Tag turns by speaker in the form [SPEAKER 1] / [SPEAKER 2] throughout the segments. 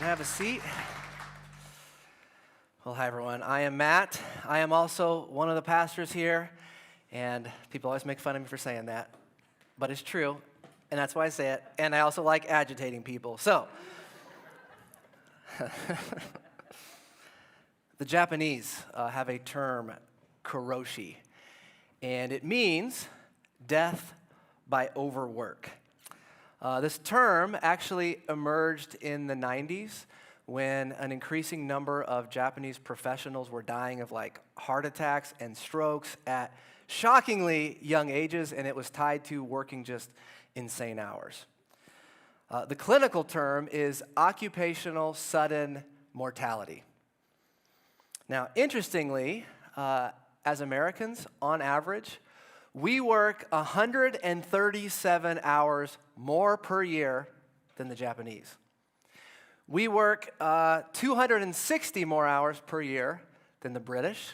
[SPEAKER 1] have a seat. Well, hi, everyone. I am Matt. I am also one of the pastors here, and people always make fun of me for saying that, but it's true, and that's why I say it, and I also like agitating people. So, the Japanese have a term, karoshi, and it means death by overwork. This term actually emerged in the 90s when an increasing number of Japanese professionals were dying of heart attacks and strokes at shockingly young ages, and it was tied to working just insane hours. The clinical term is occupational sudden mortality. Now, interestingly, as Americans, on average, we work 137 hours more per year than the Japanese. We work 260 more hours per year than the British,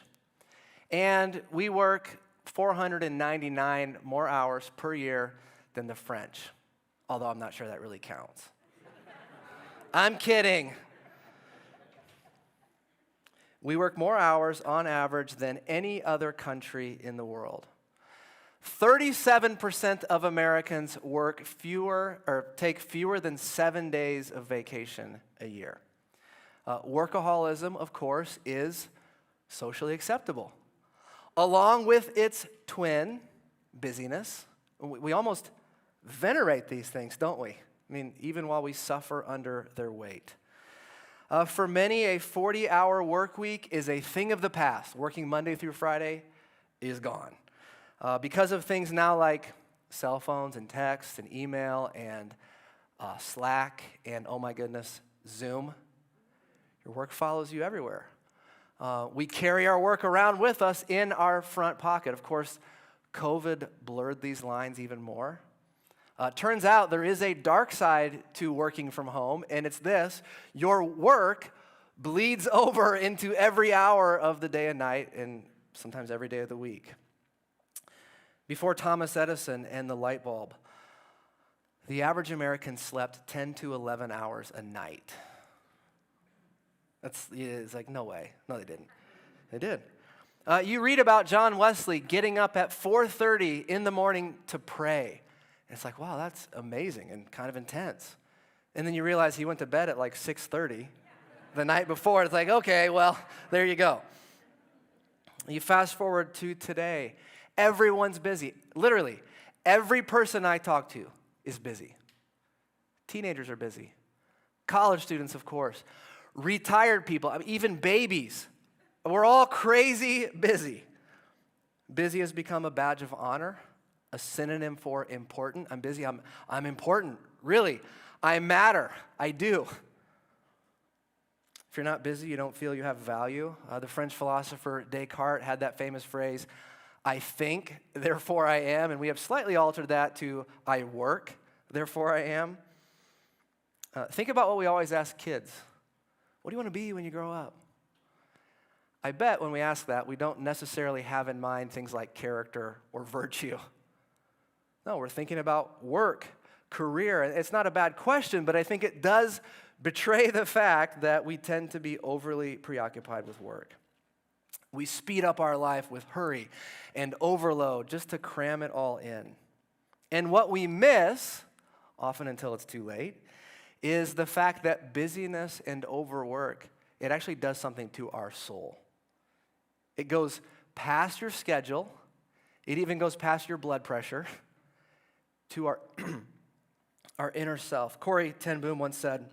[SPEAKER 1] and we work 499 more hours per year than the French, although I'm not sure that really counts. I'm kidding. We work more hours on average than any other country in the world. 37% of Americans take fewer than 7 days of vacation a year. Workaholism, of course, is socially acceptable. Along with its twin, busyness, we almost venerate these things, don't we? I mean, even while we suffer under their weight. For many, a 40-hour work week is a thing of the past. Working Monday through Friday is gone. Because of things now like cell phones and text and email and Slack and, oh my goodness, Zoom, your work follows you everywhere. We carry our work around with us in our front pocket. Of course, COVID blurred these lines even more. Turns out there is a dark side to working from home, and it's this: your work bleeds over into every hour of the day and night, and sometimes every day of the week. Before Thomas Edison and the light bulb, the average American slept 10 to 11 hours a night. It's like, no way. No, they didn't. They did. You read about John Wesley getting up at 4:30 in the morning to pray. And it's like, wow, that's amazing and kind of intense. And then you realize he went to bed at 6:30 the night before. It's like, okay, well, there you go. You fast forward to today. Everyone's busy. Literally, every person I talk to is busy. Teenagers are busy. College students, of course. Retired people, even babies. We're all crazy busy. Busy has become a badge of honor, a synonym for important. I'm busy. I'm important. Really, I matter. I do. If you're not busy, you don't feel you have value. The French philosopher Descartes had that famous phrase, I think, therefore I am, and we have slightly altered that to I work, therefore I am. Think about what we always ask kids. What do you want to be when you grow up? I bet when we ask that, we don't necessarily have in mind things like character or virtue. No, we're thinking about work, career. It's not a bad question, but I think it does betray the fact that we tend to be overly preoccupied with work. We speed up our life with hurry and overload just to cram it all in. And what we miss, often until it's too late, is the fact that busyness and overwork, it actually does something to our soul. It goes past your schedule. It even goes past your blood pressure to our inner self. Corrie ten Boom once said,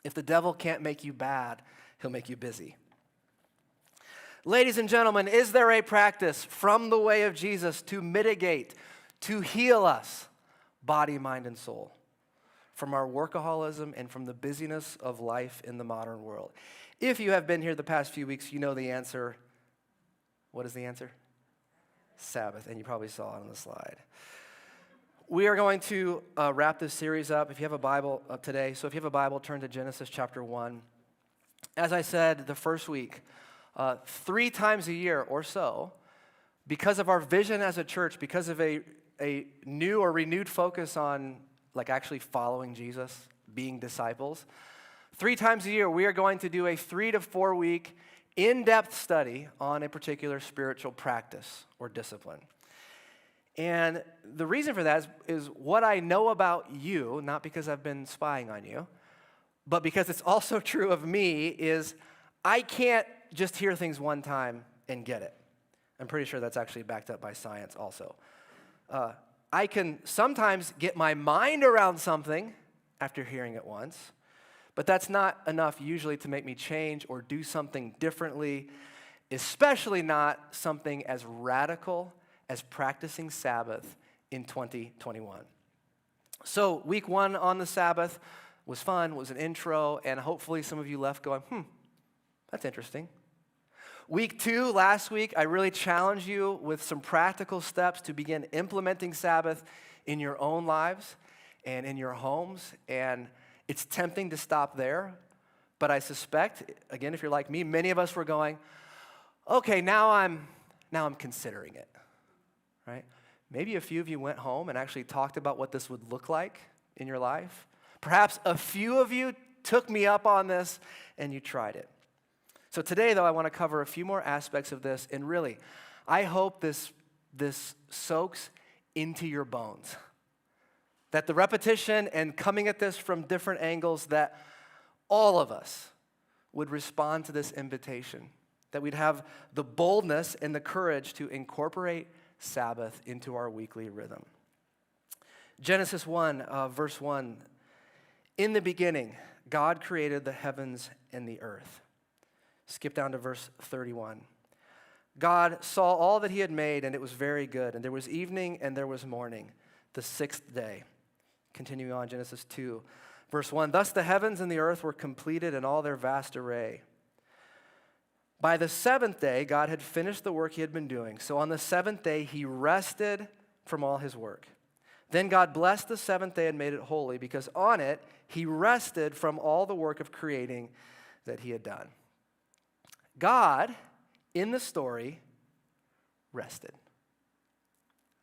[SPEAKER 1] if the devil can't make you bad, he'll make you busy. Ladies and gentlemen, is there a practice from the way of Jesus to mitigate, to heal us, body, mind, and soul, from our workaholism and from the busyness of life in the modern world? If you have been here the past few weeks, you know the answer. What is the answer? Sabbath, and you probably saw it on the slide. We are going to wrap this series up. If you have a Bible today, so if you have a Bible, turn to Genesis chapter 1. As I said the first week, 3 times a year or so, because of our vision as a church, because of a new or renewed focus on actually following Jesus, being disciples, 3 times a year, we are going to do a 3 to 4 week in-depth study on a particular spiritual practice or discipline. And the reason for that is what I know about you, not because I've been spying on you, but because it's also true of me, is I can't just hear things one time and get it. I'm pretty sure that's actually backed up by science also. I can sometimes get my mind around something after hearing it once, but that's not enough usually to make me change or do something differently, especially not something as radical as practicing Sabbath in 2021. So week 1 on the Sabbath was fun, was an intro, and hopefully some of you left going, that's interesting. Week 2, last week, I really challenged you with some practical steps to begin implementing Sabbath in your own lives and in your homes, and it's tempting to stop there, but I suspect, again, if you're like me, many of us were going, okay, now I'm considering it, right? Maybe a few of you went home and actually talked about what this would look like in your life. Perhaps a few of you took me up on this and you tried it. So today, though, I want to cover a few more aspects of this, and really, I hope this soaks into your bones. That the repetition and coming at this from different angles, that all of us would respond to this invitation. That we'd have the boldness and the courage to incorporate Sabbath into our weekly rhythm. Genesis 1, verse 1, in the beginning, God created the heavens and the earth. Skip down to verse 31. God saw all that he had made, and it was very good. And there was evening and there was morning, the 6th day. Continuing on, Genesis 2, verse 1. Thus the heavens and the earth were completed in all their vast array. By the 7th day, God had finished the work he had been doing. So on the 7th day, he rested from all his work. Then God blessed the 7th day and made it holy, because on it he rested from all the work of creating that he had done. God, in the story, rested.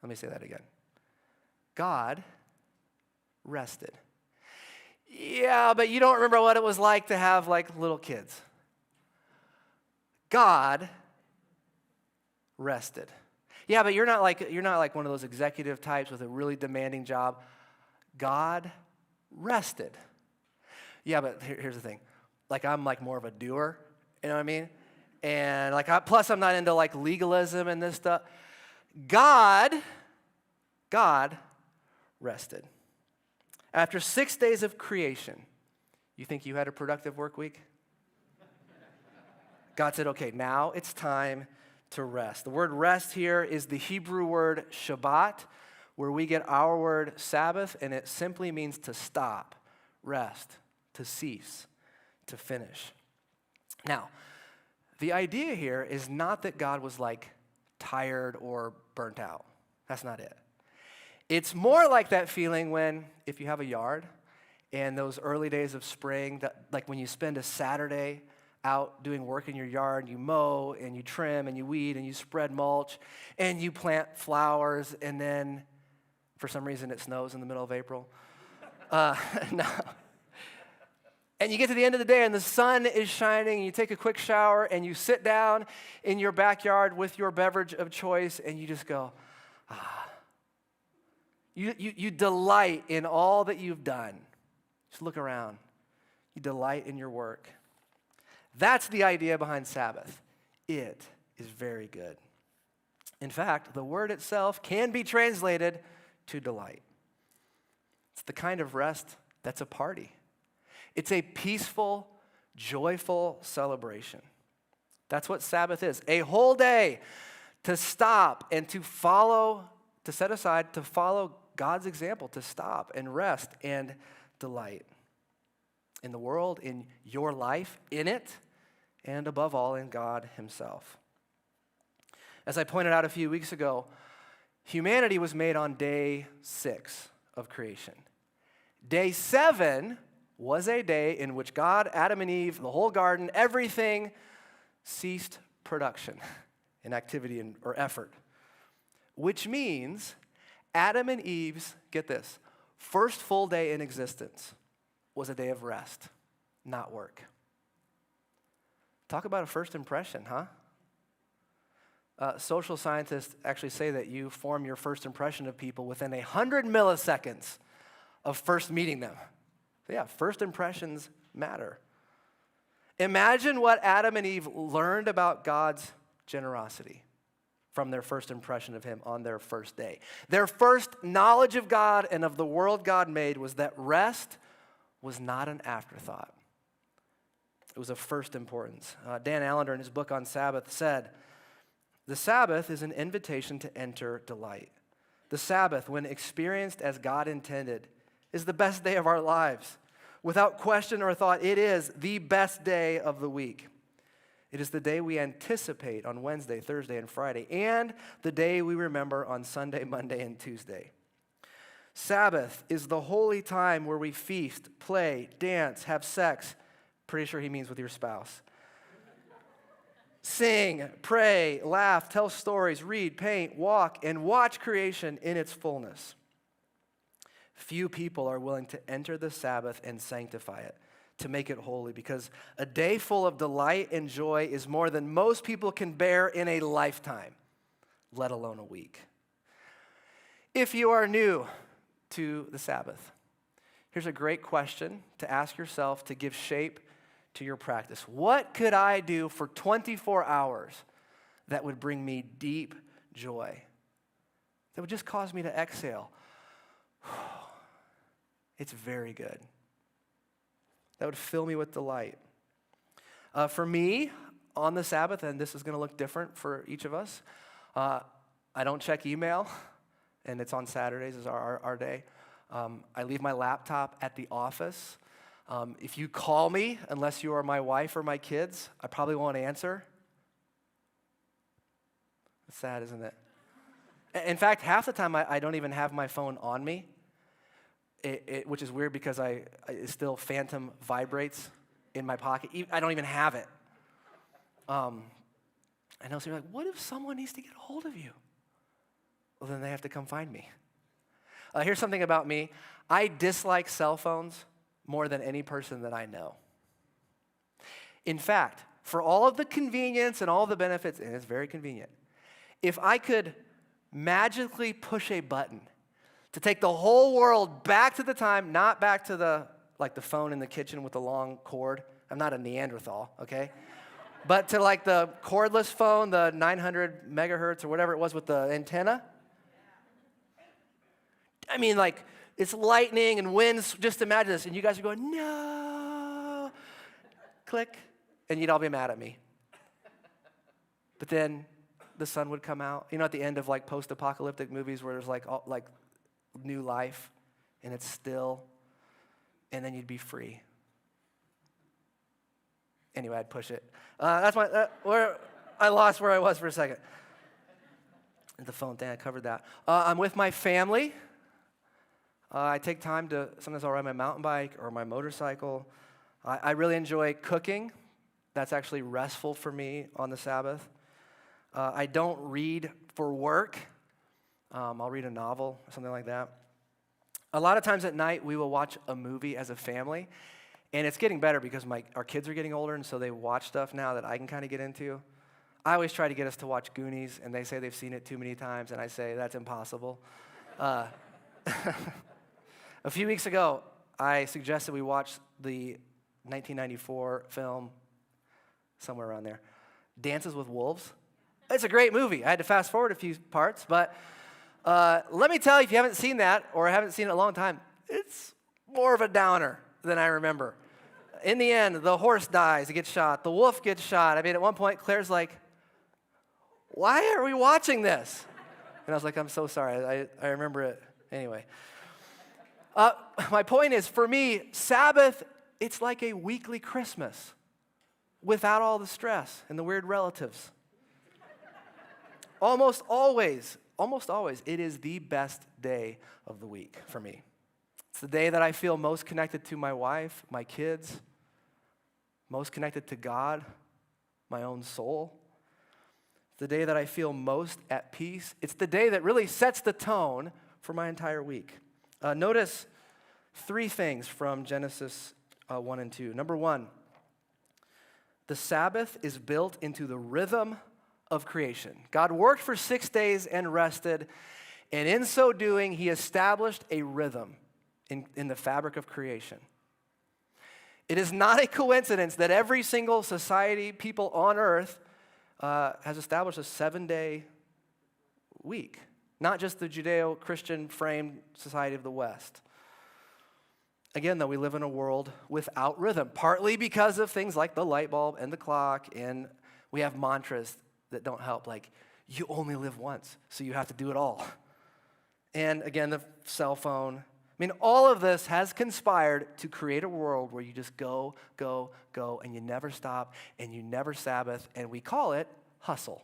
[SPEAKER 1] Let me say that again. God rested. Yeah, but you don't remember what it was like to have little kids. God rested. Yeah, but you're not like one of those executive types with a really demanding job. God rested. Yeah, but here's the thing. I'm more of a doer, you know what I mean? And plus I'm not into legalism and this stuff. God rested. After 6 days of creation, you think you had a productive work week? God said, okay, now it's time to rest. The word rest here is the Hebrew word Shabbat, where we get our word Sabbath, and it simply means to stop, rest, to cease, to finish. Now, the idea here is not that God was tired or burnt out. That's not it. It's more like that feeling when, if you have a yard, and those early days of spring, when you spend a Saturday out doing work in your yard, you mow and you trim and you weed and you spread mulch and you plant flowers, and then for some reason it snows in the middle of April. No. And you get to the end of the day and the sun is shining and you take a quick shower and you sit down in your backyard with your beverage of choice and you just go, ah. You delight in all that you've done. Just look around. You delight in your work. That's the idea behind Sabbath. It is very good. In fact, the word itself can be translated to delight. It's the kind of rest that's a party. It's a peaceful, joyful celebration. That's what Sabbath is. A whole day to stop and to follow, to set aside, to follow God's example, to stop and rest and delight in the world, in your life, in it, and above all, in God himself. As I pointed out a few weeks ago, humanity was made on day 6 of creation. Day 7 was a day in which God, Adam and Eve, the whole garden, everything ceased production and activity or effort, which means Adam and Eve's, get this, first full day in existence was a day of rest. not work. Talk about a first impression, huh? Social scientists actually say that you form your first impression of people within 100 milliseconds of first meeting them. So yeah, first impressions matter. Imagine what Adam and Eve learned about God's generosity from their first impression of him on their first day. Their first knowledge of God and of the world God made was that rest was not an afterthought. It was of first importance. Dan Allender, in his book on Sabbath, said, "The Sabbath is an invitation to enter delight. The Sabbath, when experienced as God intended, is the best day of our lives. Without question or thought, it is the best day of the week. It is the day we anticipate on Wednesday, Thursday, and Friday, and the day we remember on Sunday, Monday, and Tuesday. Sabbath is the holy time where we feast, play, dance, have sex." Pretty sure he means with your spouse. "Sing, pray, laugh, tell stories, read, paint, walk, and watch creation in its fullness. Few people are willing to enter the Sabbath and sanctify it, to make it holy, because a day full of delight and joy is more than most people can bear in a lifetime, let alone a week." If you are new to the Sabbath, here's a great question to ask yourself to give shape to your practice. What could I do for 24 hours that would bring me deep joy? That would just cause me to exhale. It's very good. That would fill me with delight. For me, on the Sabbath, and this is going to look different for each of us, I don't check email, and it's on Saturdays is our day. I leave my laptop at the office. If you call me, unless you are my wife or my kids, I probably won't answer. It's sad, isn't it? In fact, half the time I don't even have my phone on me, which is weird because it still phantom vibrates in my pocket. I don't even have it. I know, so you're like, what if someone needs to get a hold of you? Well, then they have to come find me. Here's something about me. I dislike cell phones more than any person that I know. In fact, for all of the convenience and all the benefits, and it's very convenient, if I could magically push a button to take the whole world back to the time, not back to the phone in the kitchen with the long cord. I'm not a Neanderthal, okay? But to the cordless phone, the 900 megahertz or whatever it was with the antenna. I mean, it's lightning and winds. Just imagine this. And you guys are going, no. Click. And you'd all be mad at me. But then the sun would come out. You know, at the end of post-apocalyptic movies where there's new life and it's still, and then you'd be free. Anyway, I'd push it. That's I lost where I was for a second. The phone thing, I covered that. I'm with my family. I take time to, sometimes I'll ride my mountain bike or my motorcycle. I really enjoy cooking. That's actually restful for me on the Sabbath. I don't read for work. I'll read a novel or something like that. A lot of times at night, we will watch a movie as a family. And it's getting better because our kids are getting older, and so they watch stuff now that I can kind of get into. I always try to get us to watch Goonies, and they say they've seen it too many times, and I say, that's impossible. A few weeks ago, I suggested we watch the 1994 film, somewhere around there, Dances with Wolves. It's a great movie. I had to fast forward a few parts, but let me tell you, if you haven't seen that or haven't seen it in a long time, it's more of a downer than I remember. In the end, the horse dies, he gets shot, the wolf gets shot. I mean, at one point, Claire's like, why are we watching this? And I was like, I'm so sorry, I remember it. Anyway. My point is, for me, Sabbath, it's like a weekly Christmas without all the stress and the weird relatives. Almost always, it is the best day of the week for me. It's the day that I feel most connected to my wife, my kids, most connected to God, my own soul. It's the day that I feel most at peace. It's the day that really sets the tone for my entire week. Notice three things from Genesis 1 and 2. Number one, the Sabbath is built into the rhythm of creation. God worked for 6 days and rested, and in so doing, he established a rhythm in the fabric of creation. It is not a coincidence that every single society, people on earth, has established a 7-day week, not just the Judeo-Christian framed society of the West. Again, though, we live in a world without rhythm, partly because of things like the light bulb and the clock, and we have mantras that don't help, like, you only live once, so you have to do it all. And again, the cell phone. I mean, all of this has conspired to create a world where you just go, go, go, and you never stop, and you never Sabbath, and we call it hustle.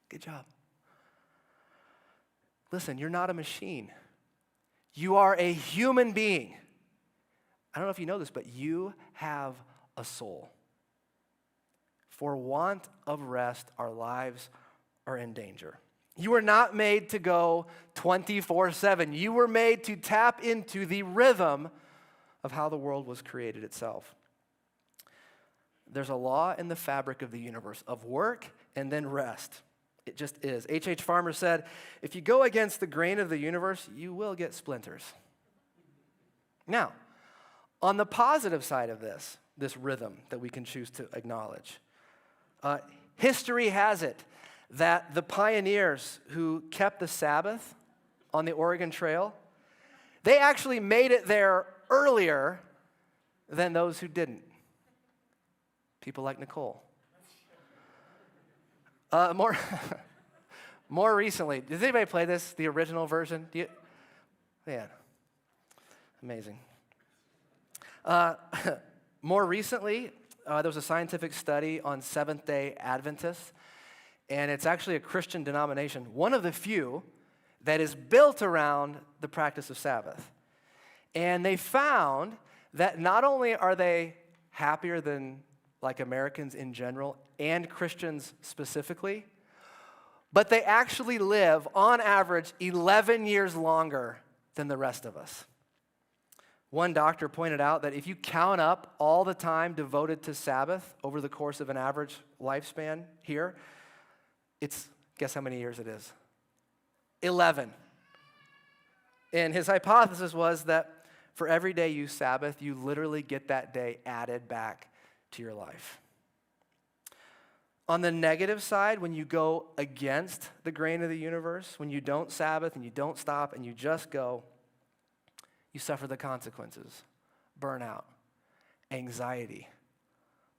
[SPEAKER 1] Good job. Listen, you're not a machine. You are a human being. I don't know if you know this, but you have a soul. For want of rest, our lives are in danger. You were not made to go 24/7. You were made to tap into the rhythm of how the world was created itself. There's a law in the fabric of the universe of work and then rest. It just is. H.H. Farmer said, if you go against the grain of the universe, you will get splinters. Now, on the positive side of this rhythm that we can choose to acknowledge, history has it that the pioneers who kept the Sabbath on the Oregon Trail, they actually made it there earlier than those who didn't. People like Nicole. More recently, does anybody play this, the original version? Man, amazing. More recently, there was a scientific study on Seventh-day Adventists, and it's actually a Christian denomination, one of the few that is built around the practice of Sabbath. And they found that not only are they happier than like Americans in general and Christians specifically, but they actually live, on average, 11 years longer than the rest of us. One doctor pointed out that if you count up all the time devoted to Sabbath over the course of an average lifespan here, guess how many years it is? 11. And his hypothesis was that for every day you Sabbath, you literally get that day added back to your life. On the negative side, when you go against the grain of the universe, when you don't Sabbath and you don't stop and you just go, you suffer the consequences: burnout, anxiety,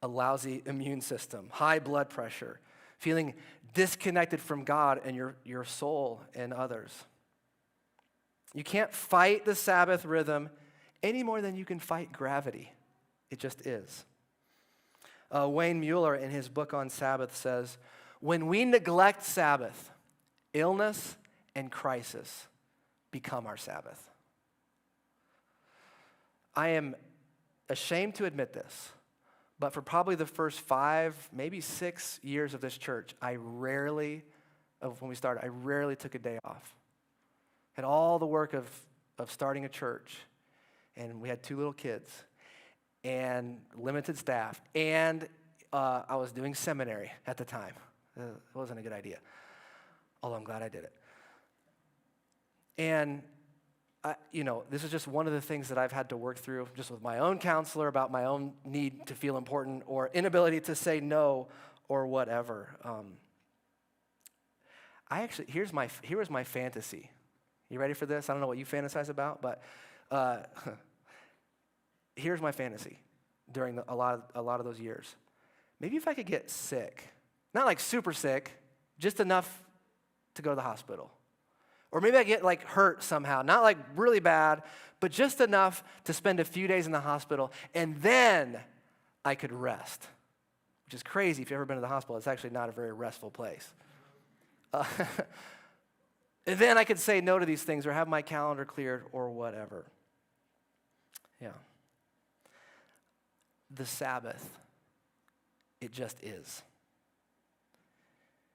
[SPEAKER 1] a lousy immune system, high blood pressure, feeling disconnected from God and your soul and others. You can't fight the Sabbath rhythm any more than you can fight gravity. It just is. Wayne Mueller, in his book on Sabbath, says, when we neglect Sabbath, illness and crisis become our Sabbath. I am ashamed to admit this, but for probably the first 5, maybe 6 years of this church, when we started, I rarely took a day off. Had all the work of starting a church, and we had 2 little kids, and limited staff, and I was doing seminary at the time. It wasn't a good idea, although I'm glad I did it. And this is just one of the things that I've had to work through just with my own counselor about my own need to feel important or inability to say no or whatever. Here was my fantasy. You ready for this? I don't know what you fantasize about, but here's my fantasy during a lot of those years. Maybe if I could get sick, not like super sick, just enough to go to the hospital. Or maybe I get like hurt somehow, not like really bad, but just enough to spend a few days in the hospital, and then I could rest, which is crazy. If you've ever been to the hospital, it's actually not a very restful place. And then I could say no to these things or have my calendar cleared or whatever. Yeah. The Sabbath, it just is.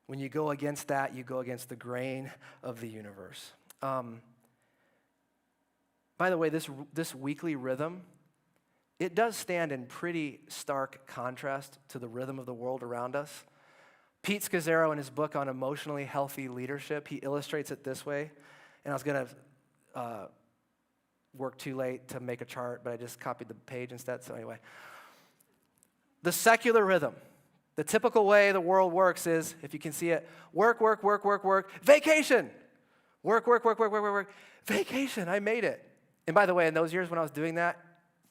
[SPEAKER 1] When you go against that, you go against the grain of the universe. By the way, this weekly rhythm it does stand in pretty stark contrast to the rhythm of the world around us. Pete Scazzaro, in his book on emotionally healthy leadership, he illustrates it this way. And I was going to work too late to make a chart, but I just copied the page instead. So anyway, the secular rhythm, the typical way the world works is, if you can see it, work, work, work, work, work, vacation. Work, work, work, work, work, work, work, vacation. I made it. And by the way, in those years when I was doing that,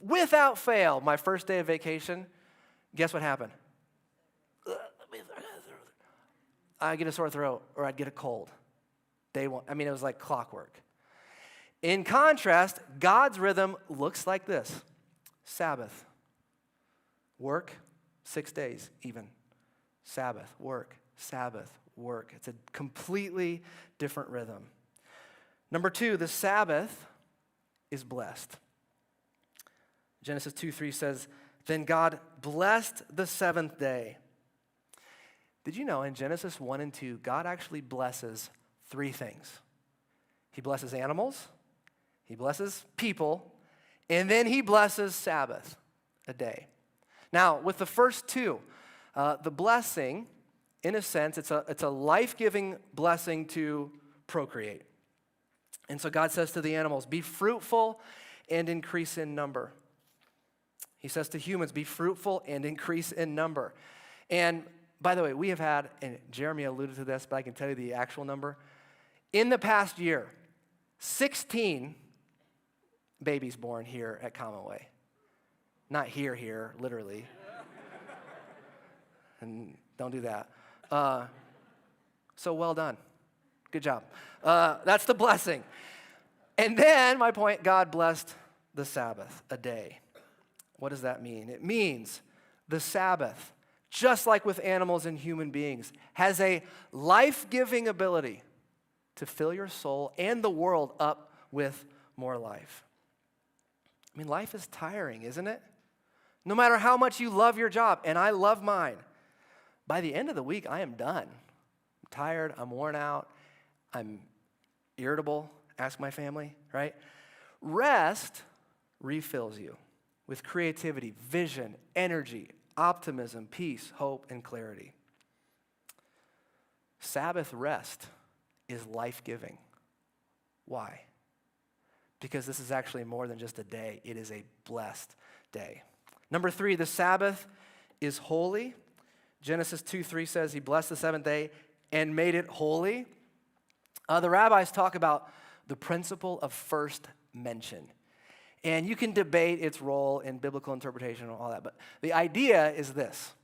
[SPEAKER 1] without fail, my first day of vacation, guess what happened? I'd get a sore throat or I'd get a cold. Day one. I mean, it was like clockwork. In contrast, God's rhythm looks like this. Sabbath. Work, 6 days even. Sabbath, work, Sabbath, work. It's a completely different rhythm. Number 2, the Sabbath is blessed. Genesis 2:3 says, then God blessed the seventh day. Did you know in Genesis 1 and 2, God actually blesses 3 things? He blesses animals, he blesses people, and then he blesses Sabbath, a day. Now, with the first 2, the blessing, in a sense, it's a life-giving blessing to procreate. And so God says to the animals, be fruitful and increase in number. He says to humans, be fruitful and increase in number. And by the way, we have had, and Jeremy alluded to this, but I can tell you the actual number. In the past year, 16 babies born here at Commonway. Not here, literally. And don't do that. So well done. Good job. That's the blessing. And then, my point, God blessed the Sabbath, a day. What does that mean? It means the Sabbath, just like with animals and human beings, has a life-giving ability to fill your soul and the world up with more life. I mean, life is tiring, isn't it? No matter how much you love your job, and I love mine, by the end of the week, I am done. I'm tired, I'm worn out, I'm irritable, ask my family, right? Rest refills you with creativity, vision, energy, optimism, peace, hope, and clarity. Sabbath rest is life-giving. Why? Because this is actually more than just a day. It is a blessed day. Number 3, the Sabbath is holy. Genesis 2:3 says he blessed the seventh day and made it holy. The rabbis talk about the principle of first mention. And you can debate its role in biblical interpretation and all that, but the idea is this,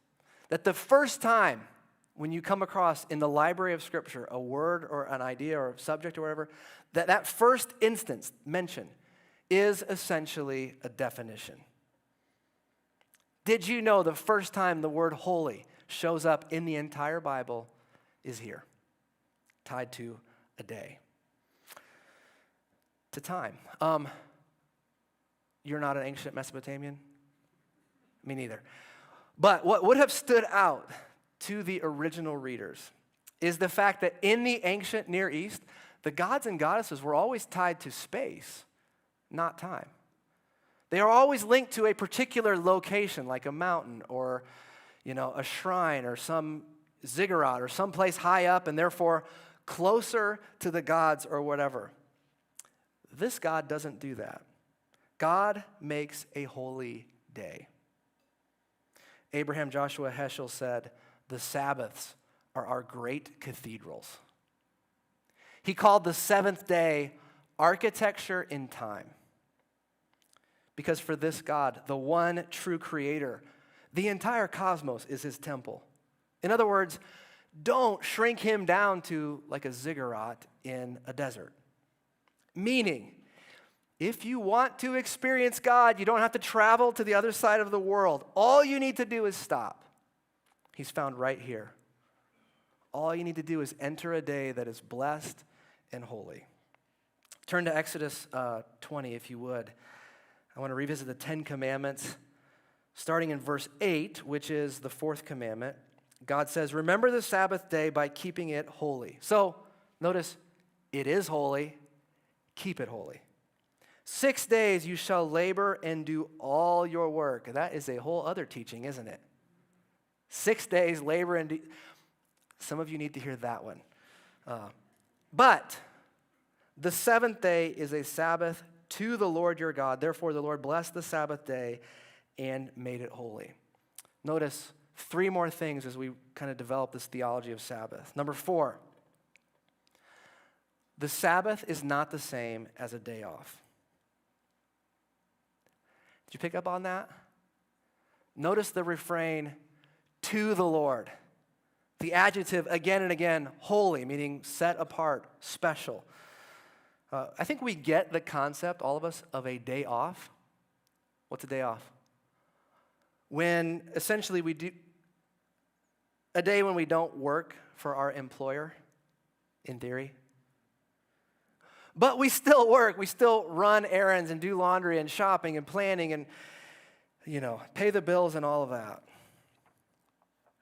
[SPEAKER 1] that the first time when you come across in the library of Scripture a word or an idea or a subject or whatever, that first instance, mention, is essentially a definition. Did you know the first time the word holy shows up in the entire Bible is here, tied to a day, to time? You're not an ancient Mesopotamian? Me neither. But what would have stood out to the original readers is the fact that in the ancient Near East, the gods and goddesses were always tied to space, not time. They are always linked to a particular location, like a mountain or, a shrine or some ziggurat or someplace high up and therefore closer to the gods or whatever. This God doesn't do that. God makes a holy day. Abraham Joshua Heschel said, the Sabbaths are our great cathedrals. He called the seventh day architecture in time. Because for this God, the one true creator, the entire cosmos is his temple. In other words, don't shrink him down to like a ziggurat in a desert. Meaning, if you want to experience God, you don't have to travel to the other side of the world. All you need to do is stop. He's found right here. All you need to do is enter a day that is blessed and holy. Turn to Exodus 20, if you would. I want to revisit the 10 Commandments, starting in verse 8, which is the 4th commandment. God says, remember the Sabbath day by keeping it holy. So, notice, it is holy. Keep it holy. 6 days you shall labor and do all your work. That is a whole other teaching, isn't it? 6 days, labor and do. Some of you need to hear that one. But the seventh day is a Sabbath to the Lord your God. Therefore, the Lord blessed the Sabbath day and made it holy. Notice 3 more things as we kind of develop this theology of Sabbath. Number 4, the Sabbath is not the same as a day off. Did you pick up on that? Notice the refrain, to the Lord. The adjective again and again, holy, meaning set apart, special. I think we get the concept, all of us, of a day off. What's a day off? When essentially we do a day when we don't work for our employer, in theory. But we still work. We still run errands and do laundry and shopping and planning and, pay the bills and all of that.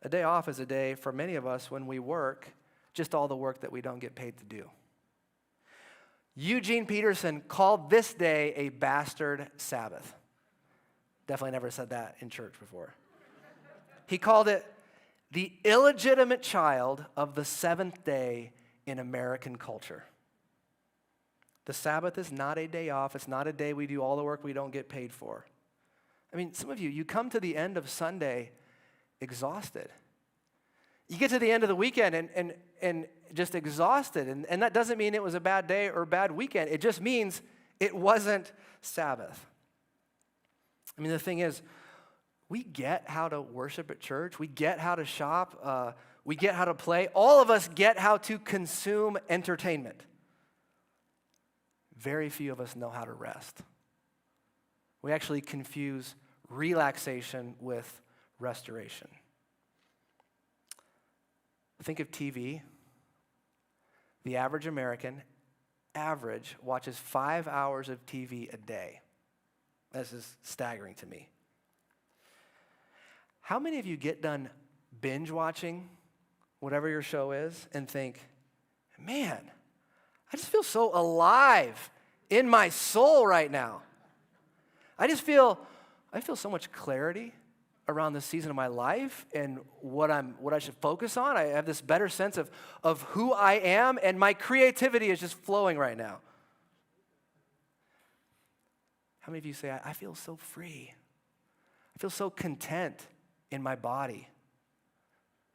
[SPEAKER 1] A day off is a day for many of us when we work, just all the work that we don't get paid to do. Eugene Peterson called this day a bastard Sabbath. Definitely never said that in church before. He called it the illegitimate child of the seventh day in American culture. The Sabbath is not a day off. It's not a day we do all the work we don't get paid for. I mean, some of you come to the end of Sunday exhausted. You get to the end of the weekend and just exhausted. And that doesn't mean it was a bad day or a bad weekend. It just means it wasn't Sabbath. I mean, the thing is, we get how to worship at church. We get how to shop. We get how to play. All of us get how to consume entertainment. Very few of us know how to rest. We actually confuse relaxation with restoration. Think of TV. The average American watches 5 hours of TV a day. This is staggering to me. How many of you get done binge watching whatever your show is and think, man, I just feel so alive in my soul right now. I feel so much clarity around this season of my life and what I should focus on. I have this better sense of who I am, and my creativity is just flowing right now. How many of you say, I feel so free? I feel so content in my body.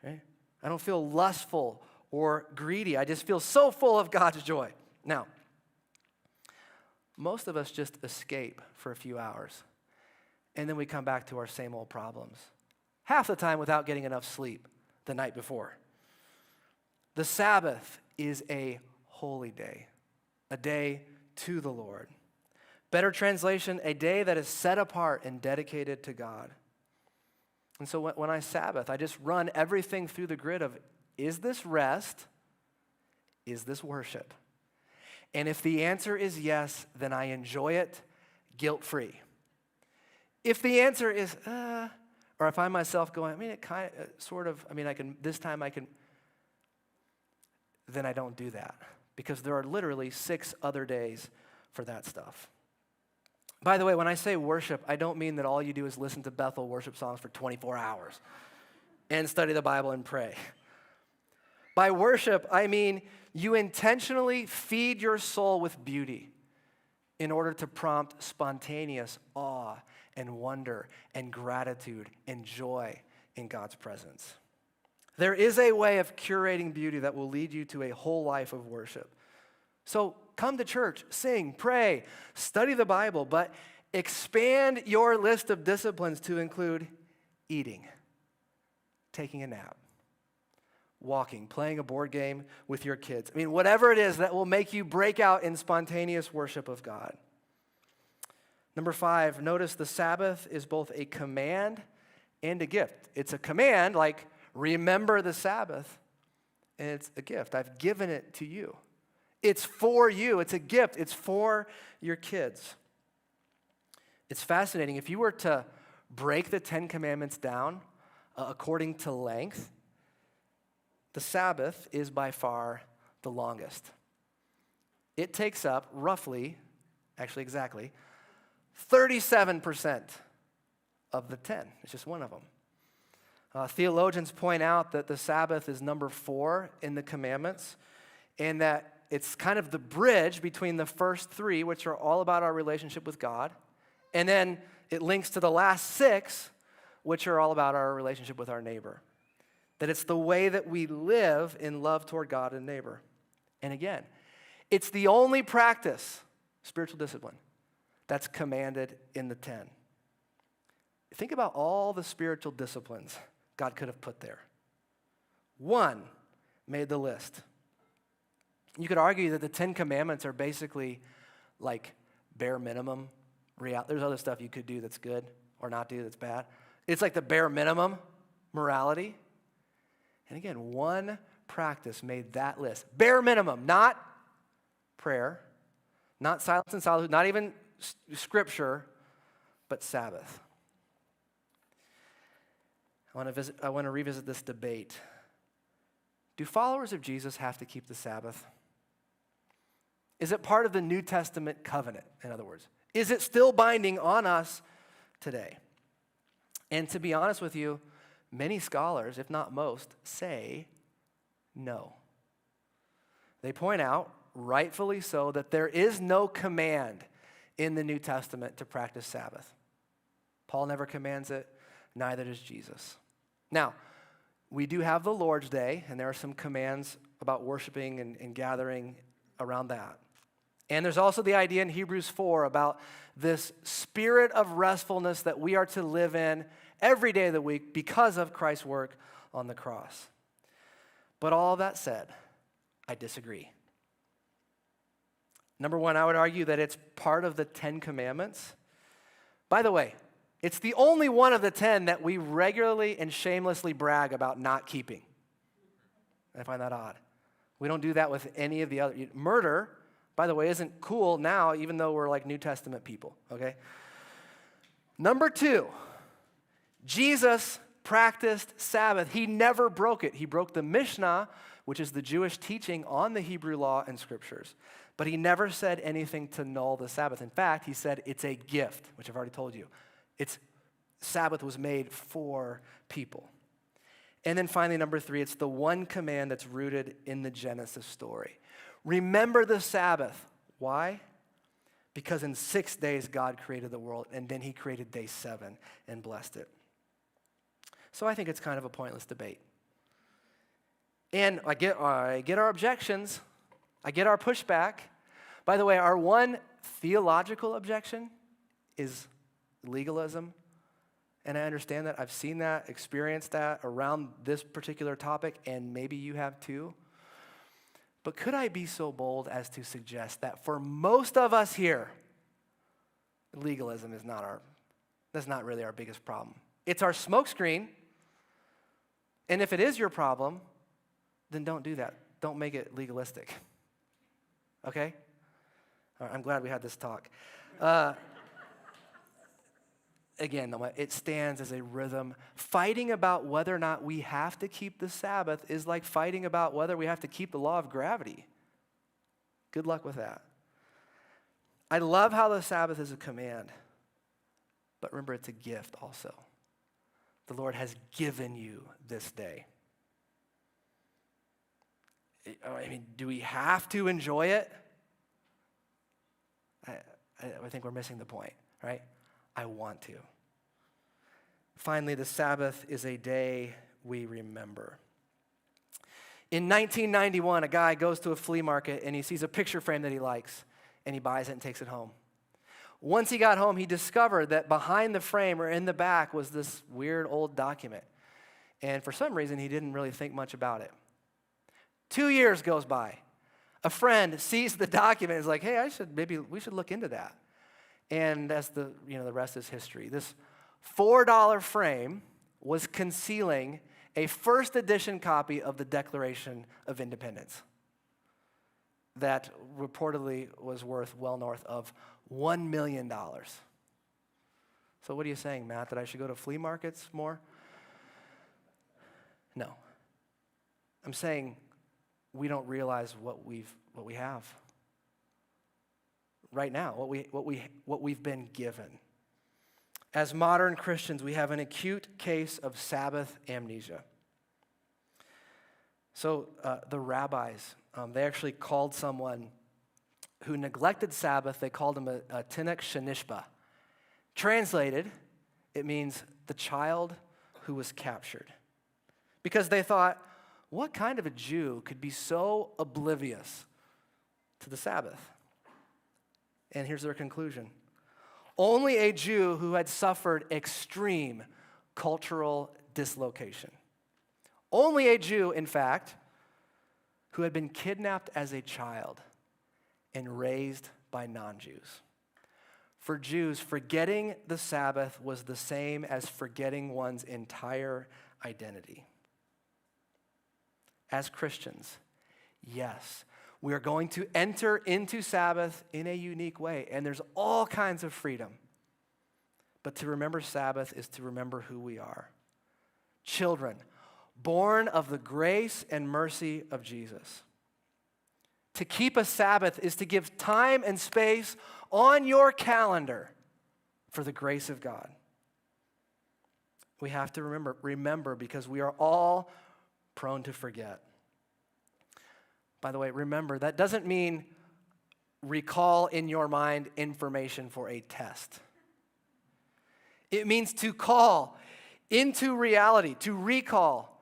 [SPEAKER 1] Right? I don't feel lustful or greedy. I just feel so full of God's joy. Now, most of us just escape for a few hours, and then we come back to our same old problems, half the time without getting enough sleep the night before. The Sabbath is a holy day, a day to the Lord. Better translation, a day that is set apart and dedicated to God. And so when I Sabbath, I just run everything through the grid of, is this rest? Is this worship? And if the answer is yes, then I enjoy it guilt-free. If the answer is, or I find myself going, it kind of, sort of, then I don't do that. Because there are literally 6 other days for that stuff. By the way, when I say worship, I don't mean that all you do is listen to Bethel worship songs for 24 hours and study the Bible and pray. By worship, I mean you intentionally feed your soul with beauty in order to prompt spontaneous awe and wonder and gratitude and joy in God's presence. There is a way of curating beauty that will lead you to a whole life of worship. So come to church, sing, pray, study the Bible, but expand your list of disciplines to include eating, taking a nap, walking, playing a board game with your kids. Whatever it is that will make you break out in spontaneous worship of God. Number 5, notice the Sabbath is both a command and a gift. It's a command, like remember the Sabbath, and it's a gift. I've given it to you. It's for you. It's a gift. It's for your kids. It's fascinating. If you were to break the 10 Commandments down according to length, the Sabbath is by far the longest. It takes up roughly actually exactly, 37% of the 10. It's just one of them. Theologians point out that the Sabbath is number 4 in the commandments, and that it's kind of the bridge between the first 3, which are all about our relationship with God, and then it links to the last 6, which are all about our relationship with our neighbor. That it's the way that we live in love toward God and neighbor. And again, it's the only practice, spiritual discipline, that's commanded in the 10. Think about all the spiritual disciplines God could have put there. 1 made the list. You could argue that the 10 commandments are basically like bare minimum. There's other stuff you could do that's good or not do that's bad. It's like the bare minimum morality. And again, 1 practice made that list. Bare minimum, not prayer, not silence and solitude, not even scripture, but Sabbath. I want to revisit this debate. Do followers of Jesus have to keep the Sabbath? Is it part of the New Testament covenant, in other words? Is it still binding on us today? And to be honest with you, many scholars, if not most, say no. They point out, rightfully so, that there is no command in the New Testament to practice Sabbath. Paul never commands it, neither does Jesus. Now, we do have the Lord's Day, and there are some commands about worshiping and gathering around that. And there's also the idea in Hebrews 4 about this spirit of restfulness that we are to live in every day of the week because of Christ's work on the cross. But all that said, I disagree. Number 1, I would argue that it's part of the 10 commandments. By the way, it's the only one of the 10 that we regularly and shamelessly brag about not keeping. I find that odd. We don't do that with any of the other. Murder, by the way, isn't cool now, even though we're like New Testament people, okay? Number 2, Jesus practiced Sabbath. He never broke it. He broke the Mishnah, which is the Jewish teaching on the Hebrew law and scriptures. But he never said anything to null the Sabbath. In fact, he said it's a gift, which I've already told you. Sabbath was made for people. And then finally, number 3, it's the one command that's rooted in the Genesis story. Remember the Sabbath. Why? Because in 6 days God created the world, and then he created day 7 and blessed it. So I think it's kind of a pointless debate. And I get our objections. I get our pushback. By the way, our one theological objection is legalism. And I understand that. I've seen that, experienced that around this particular topic, and maybe you have too. But could I be so bold as to suggest that for most of us here, legalism is that's not really our biggest problem. It's our smokescreen. And if it is your problem, then don't do that. Don't make it legalistic. Okay? All right, I'm glad we had this talk. Again, it stands as a rhythm. Fighting about whether or not we have to keep the Sabbath is like fighting about whether we have to keep the law of gravity. Good luck with that. I love how the Sabbath is a command, but remember it's a gift also. The Lord has given you this day. I mean, do we have to enjoy it? I think we're missing the point, right? I want to. Finally, the Sabbath is a day we remember. In 1991, a guy goes to a flea market and he sees a picture frame that he likes, and he buys it and takes it home. Once he got home, he discovered that behind the frame or in the back was this weird old document. And for some reason, he didn't really think much about it. 2 years goes by. A friend sees the document and is like, hey, we should look into that. And that's the rest is history. This $4 frame was concealing a first edition copy of the Declaration of Independence that reportedly was worth well north of $1 million. So what are you saying, Matt, that I should go to flea markets more? No. I'm saying we don't realize what we have. right now, what we've been given. As modern Christians, we have an acute case of Sabbath amnesia. So the rabbis, they actually called someone who neglected Sabbath, they called him a tinek shenishba. Translated, it means the child who was captured. Because they thought, what kind of a Jew could be so oblivious to the Sabbath? And here's their conclusion. Only a Jew who had suffered extreme cultural dislocation. Only a Jew, in fact, who had been kidnapped as a child and raised by non-Jews. For Jews, forgetting the Sabbath was the same as forgetting one's entire identity. As Christians, yes, we are going to enter into Sabbath in a unique way, and there's all kinds of freedom. But to remember Sabbath is to remember who we are. Children, born of the grace and mercy of Jesus. To keep a Sabbath is to give time and space on your calendar for the grace of God. We have to remember because we are all prone to forget. By the way, remember, that doesn't mean recall in your mind information for a test. It means to call into reality, to recall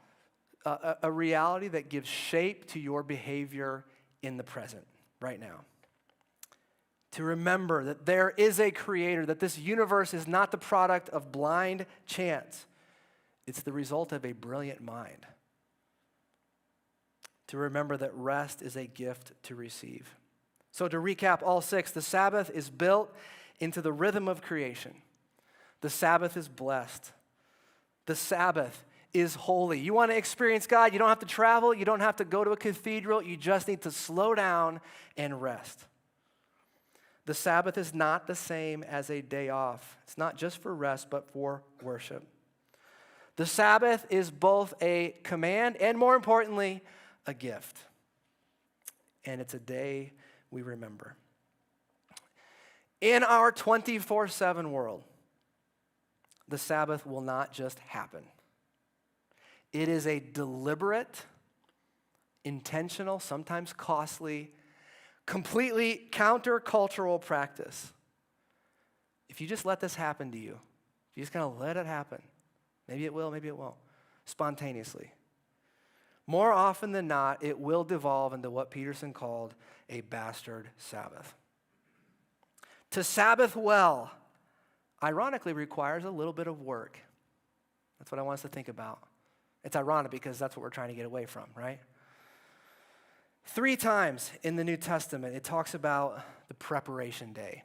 [SPEAKER 1] a reality that gives shape to your behavior in the present, right now. To remember that there is a creator, that this universe is not the product of blind chance. It's the result of a brilliant mind. To remember that rest is a gift to receive. So to recap all six, the Sabbath is built into the rhythm of creation. The Sabbath is blessed. The Sabbath is holy. You want to experience God, you don't have to travel, you don't have to go to a cathedral, you just need to slow down and rest. The Sabbath is not the same as a day off. It's not just for rest, but for worship. The Sabbath is both a command and, more importantly, a gift. And it's a day we remember. In our 24/7 world, the Sabbath will not just happen. It is a deliberate, intentional, sometimes costly, completely countercultural practice. If you just let this happen to you, if you just kind of let it happen, maybe it will, maybe it won't, spontaneously. More often than not, it will devolve into what Peterson called a bastard Sabbath. To Sabbath well, ironically, requires a little bit of work. That's what I want us to think about. It's ironic because that's what we're trying to get away from, right? 3 times in the New Testament, it talks about the preparation day.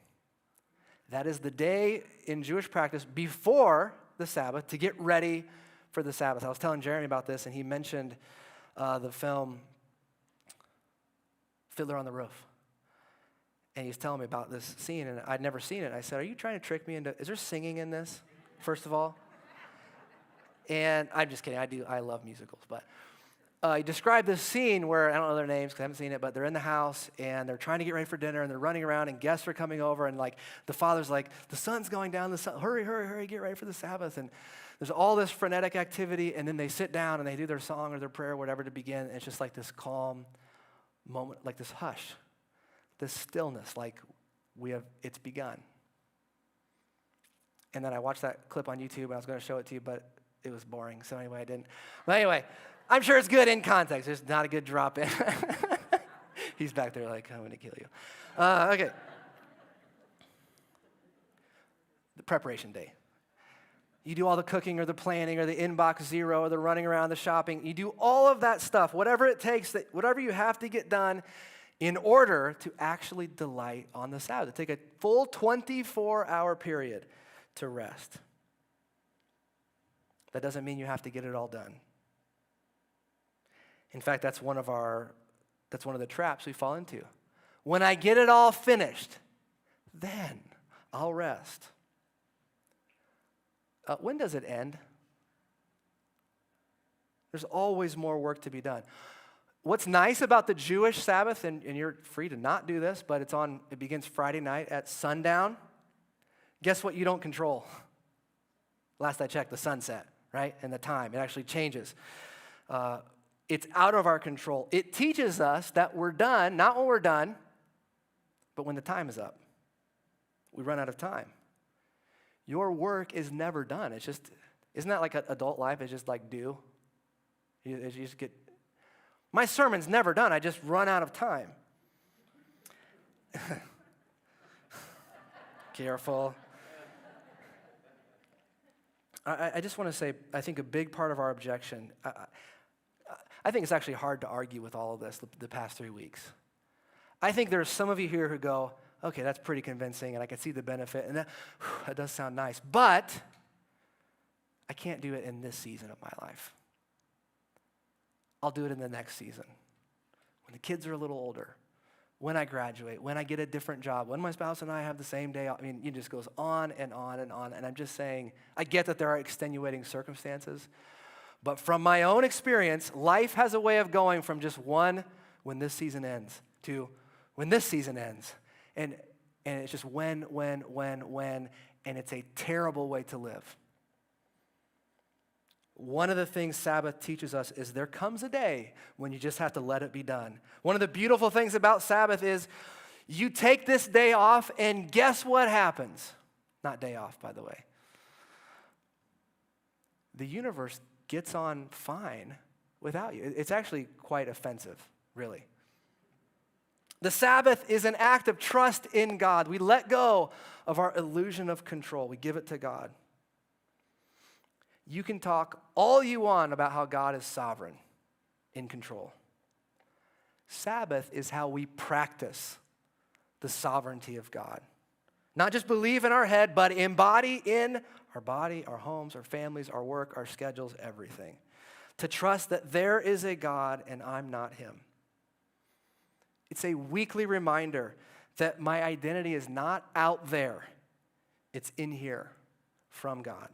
[SPEAKER 1] That is the day in Jewish practice before the Sabbath to get ready for the Sabbath. I was telling Jeremy about this, and he mentioned the film Fiddler on the Roof. And he's telling me about this scene, and I'd never seen it. I said, are you trying to trick me into, is there singing in this, first of all? And I'm just kidding, I love musicals, but he described this scene where, I don't know their names because I haven't seen it, but they're in the house, and they're trying to get ready for dinner, and they're running around, and guests are coming over, and like the father's like, the sun's going down, hurry, hurry, hurry, get ready for the Sabbath. And there's all this frenetic activity, and then they sit down, and they do their song or their prayer or whatever to begin, and it's just like this calm moment, like this hush, this stillness, like it's begun. And then I watched that clip on YouTube, and I was going to show it to you, but it was boring, so anyway, I didn't. But anyway, I'm sure it's good in context. It's not a good drop in. He's back there like, I'm going to kill you. Okay. The preparation day. You do all the cooking or the planning or the inbox zero or the running around, the shopping. You do all of that stuff, whatever it takes, whatever you have to get done in order to actually delight on the Sabbath. Take a full 24-hour period to rest. That doesn't mean you have to get it all done. In fact, that's one of the traps we fall into. When I get it all finished, then I'll rest. When does it end? There's always more work to be done. What's nice about the Jewish Sabbath, and you're free to not do this, but it begins Friday night at sundown. Guess what you don't control? Last I checked, the sunset, right? And the time. It actually changes. It's out of our control. It teaches us that we're done, not when we're done, but when the time is up. We run out of time. Your work is never done. It's just, isn't that like adult life? It's just like do. You just get, my sermon's never done. I just run out of time. Careful. I just want to say, I think a big part of our objection, I think it's actually hard to argue with all of this the past 3 weeks. I think there's some of you here who go, okay, that's pretty convincing, and I can see the benefit, and that does sound nice, but I can't do it in this season of my life. I'll do it in the next season, when the kids are a little older, when I graduate, when I get a different job, when my spouse and I have the same day off. I mean, it just goes on and on and on, and I'm just saying, I get that there are extenuating circumstances, but from my own experience, life has a way of going from just one, when this season ends, to when this season ends. And it's just when, and it's a terrible way to live. One of the things Sabbath teaches us is there comes a day when you just have to let it be done. One of the beautiful things about Sabbath is you take this day off, and guess what happens? Not day off, by the way. The universe gets on fine without you. It's actually quite offensive, really. The Sabbath is an act of trust in God. We let go of our illusion of control. We give it to God. You can talk all you want about how God is sovereign, in control. Sabbath is how we practice the sovereignty of God. Not just believe in our head, but embody in our body, our homes, our families, our work, our schedules, everything. To trust that there is a God and I'm not him. It's a weekly reminder that my identity is not out there. It's in here from God.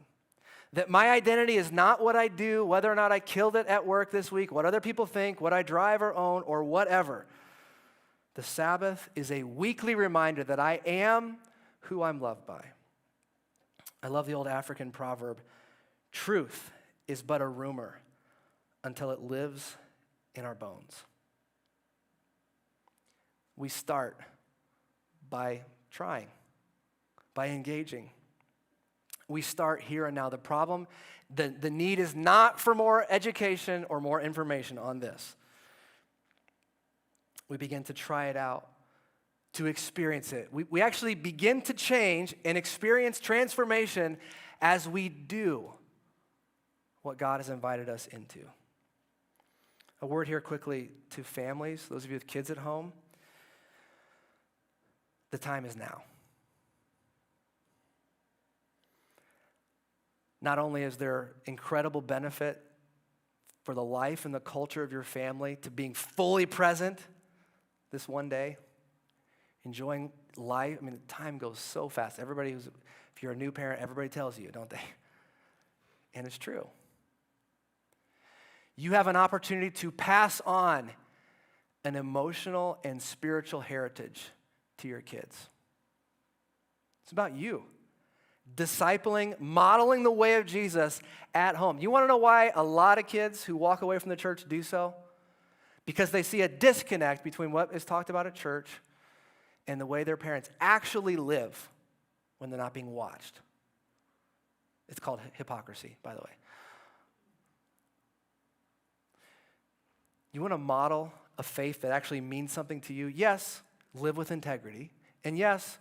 [SPEAKER 1] That my identity is not what I do, whether or not I killed it at work this week, what other people think, what I drive or own, or whatever. The Sabbath is a weekly reminder that I am who I'm loved by. I love the old African proverb, truth is but a rumor until it lives in our bones. We start by trying, by engaging. We start here and now. The problem, the need is not for more education or more information on this. We begin to try it out, to experience it. We actually begin to change and experience transformation as we do what God has invited us into. A word here quickly to families, those of you with kids at home. The time is now. Not only is there incredible benefit for the life and the culture of your family to being fully present this one day, enjoying life. I mean, time goes so fast. If you're a new parent, everybody tells you, don't they? And it's true. You have an opportunity to pass on an emotional and spiritual heritage to your kids. It's about you. Discipling, modeling the way of Jesus at home. You want to know why a lot of kids who walk away from the church do so? Because they see a disconnect between what is talked about at church and the way their parents actually live when they're not being watched. It's called hypocrisy, by the way. You want to model a faith that actually means something to you? Yes, live with integrity. And yes,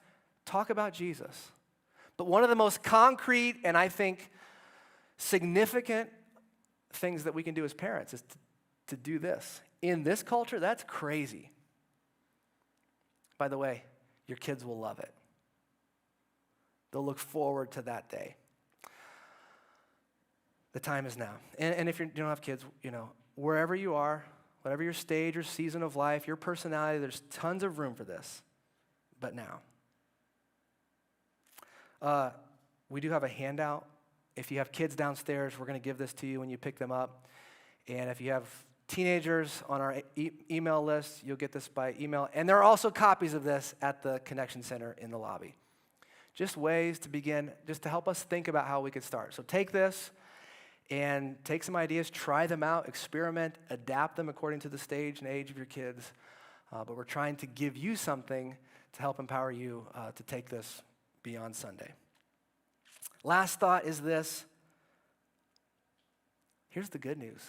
[SPEAKER 1] talk about Jesus. But one of the most concrete and I think significant things that we can do as parents is to do this. In this culture, that's crazy. By the way, your kids will love it. They'll look forward to that day. The time is now. And if you don't have kids, wherever you are, whatever your stage or season of life, your personality, there's tons of room for this. But now. We do have a handout. If you have kids downstairs, we're going to give this to you when you pick them up. And if you have teenagers on our email list, you'll get this by email. And there are also copies of this at the Connection Center in the lobby. Just ways to begin, just to help us think about how we could start. So take this and take some ideas, try them out, experiment, adapt them according to the stage and age of your kids. But we're trying to give you something to help empower you to take this beyond Sunday. Last thought is this. Here's the good news.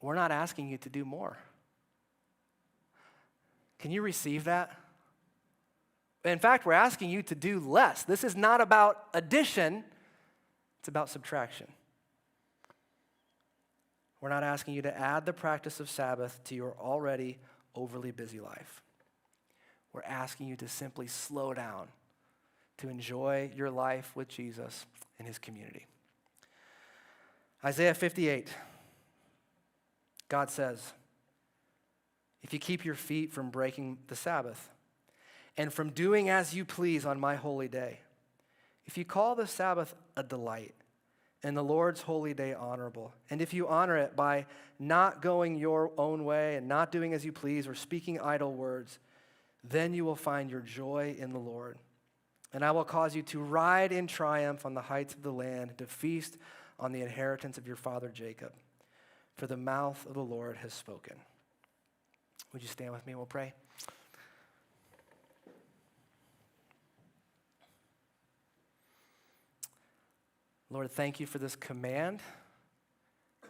[SPEAKER 1] We're not asking you to do more. Can you receive that? In fact, we're asking you to do less. This is not about addition, it's about subtraction. We're not asking you to add the practice of Sabbath to your already overly busy life. We're asking you to simply slow down, to enjoy your life with Jesus and his community. Isaiah 58, God says, if you keep your feet from breaking the Sabbath and from doing as you please on my holy day, if you call the Sabbath a delight and the Lord's holy day honorable, and if you honor it by not going your own way and not doing as you please or speaking idle words, then you will find your joy in the Lord. And I will cause you to ride in triumph on the heights of the land, to feast on the inheritance of your father Jacob. For the mouth of the Lord has spoken. Would you stand with me and we'll pray? Lord, thank you for this command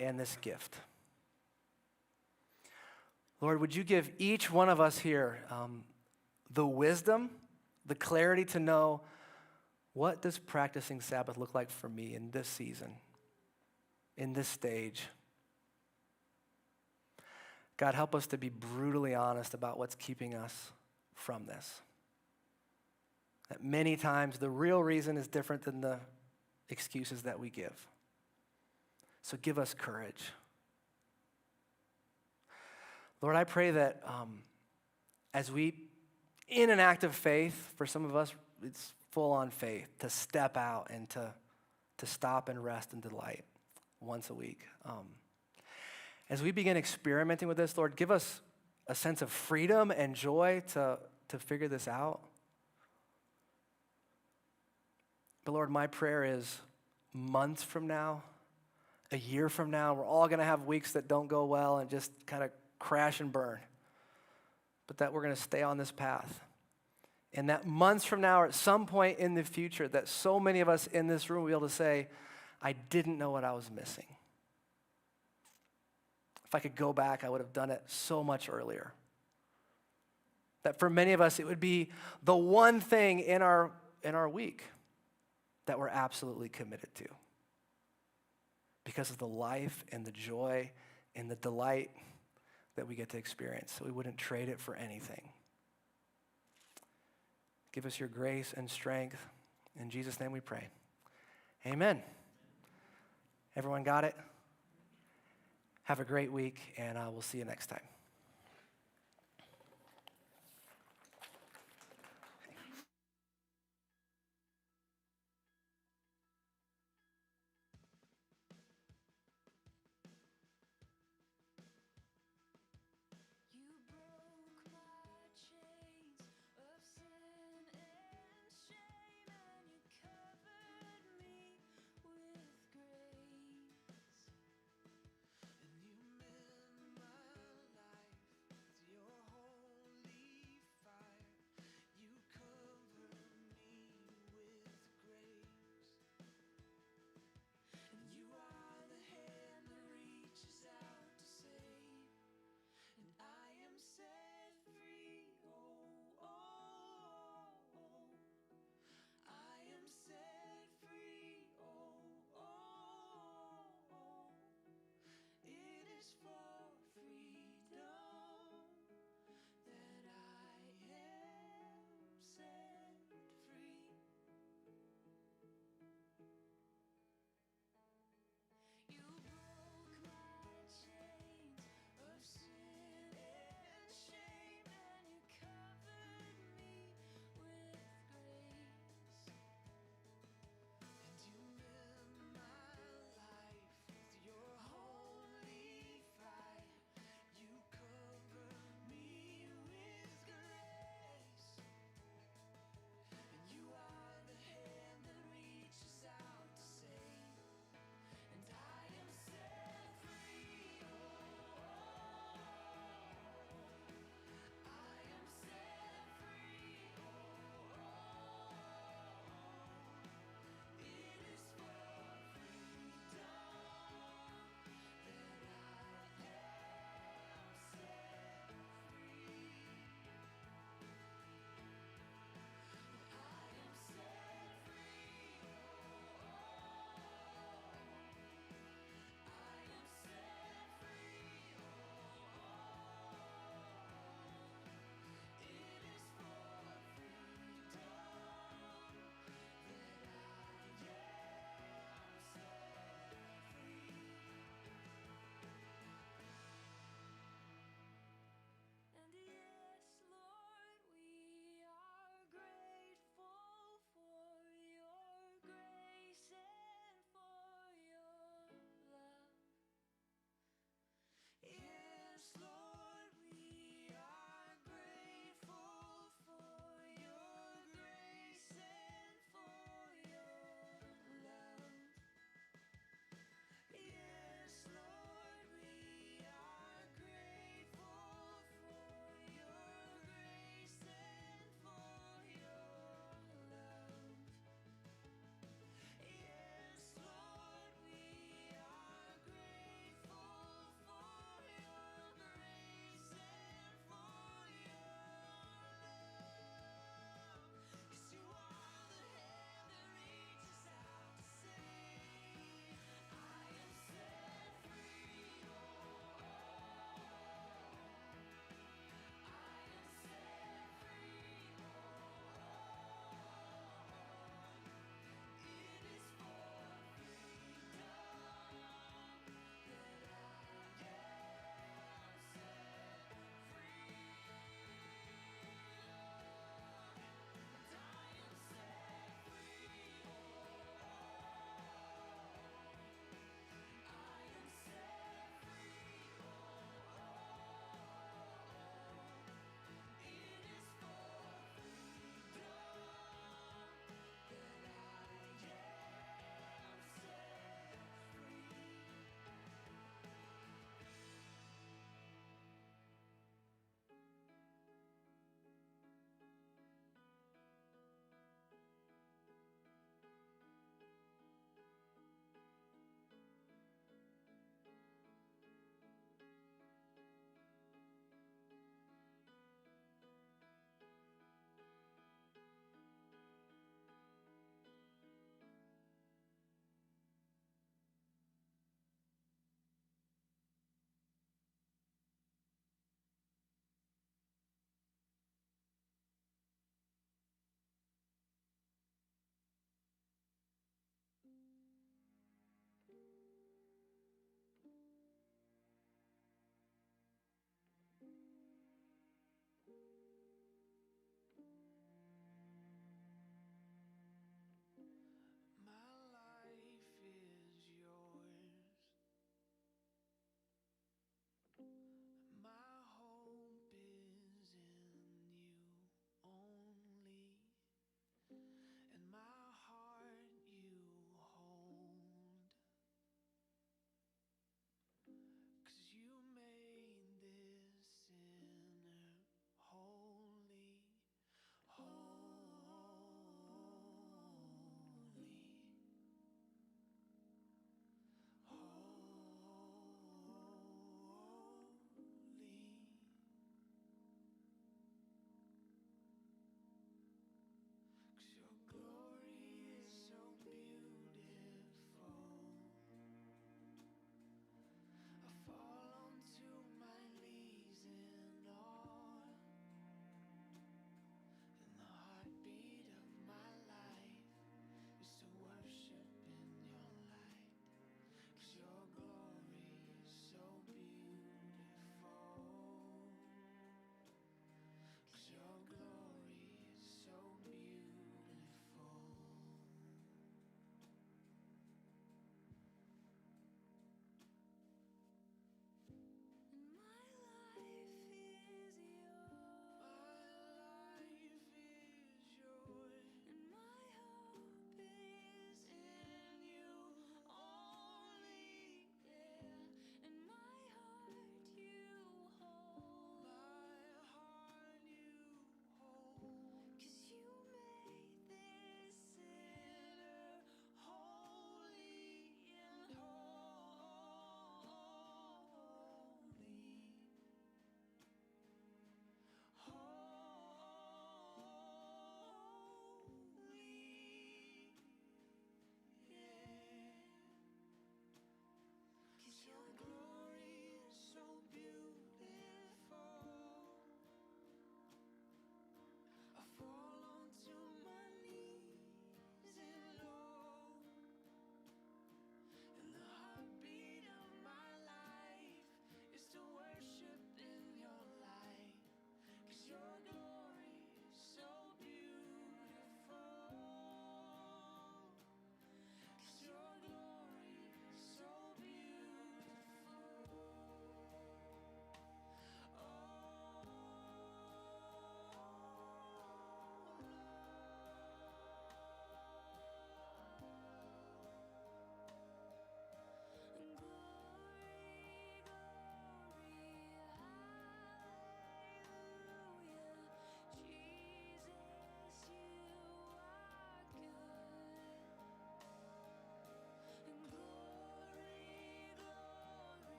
[SPEAKER 1] and this gift. Lord, would you give each one of us here the wisdom, the clarity to know, what does practicing Sabbath look like for me in this season, in this stage? God, help us to be brutally honest about what's keeping us from this. That many times the real reason is different than the excuses that we give. So give us courage. Lord, I pray that as we, in an act of faith, for some of us, it's full-on faith, to step out and to stop and rest and delight once a week. As we begin experimenting with this, Lord, give us a sense of freedom and joy to figure this out. But Lord, my prayer is months from now, a year from now, we're all going to have weeks that don't go well and just kind of crash and burn. But that we're going to stay on this path. And that months from now or at some point in the future, that so many of us in this room will be able to say, I didn't know what I was missing. If I could go back, I would have done it so much earlier. That for many of us, it would be the one thing in our week that we're absolutely committed to, because of the life and the joy and the delight that we get to experience. So we wouldn't trade it for anything. Give us your grace and strength. In Jesus' name we pray. Amen. Everyone got it? Have a great week, and we'll see you next time.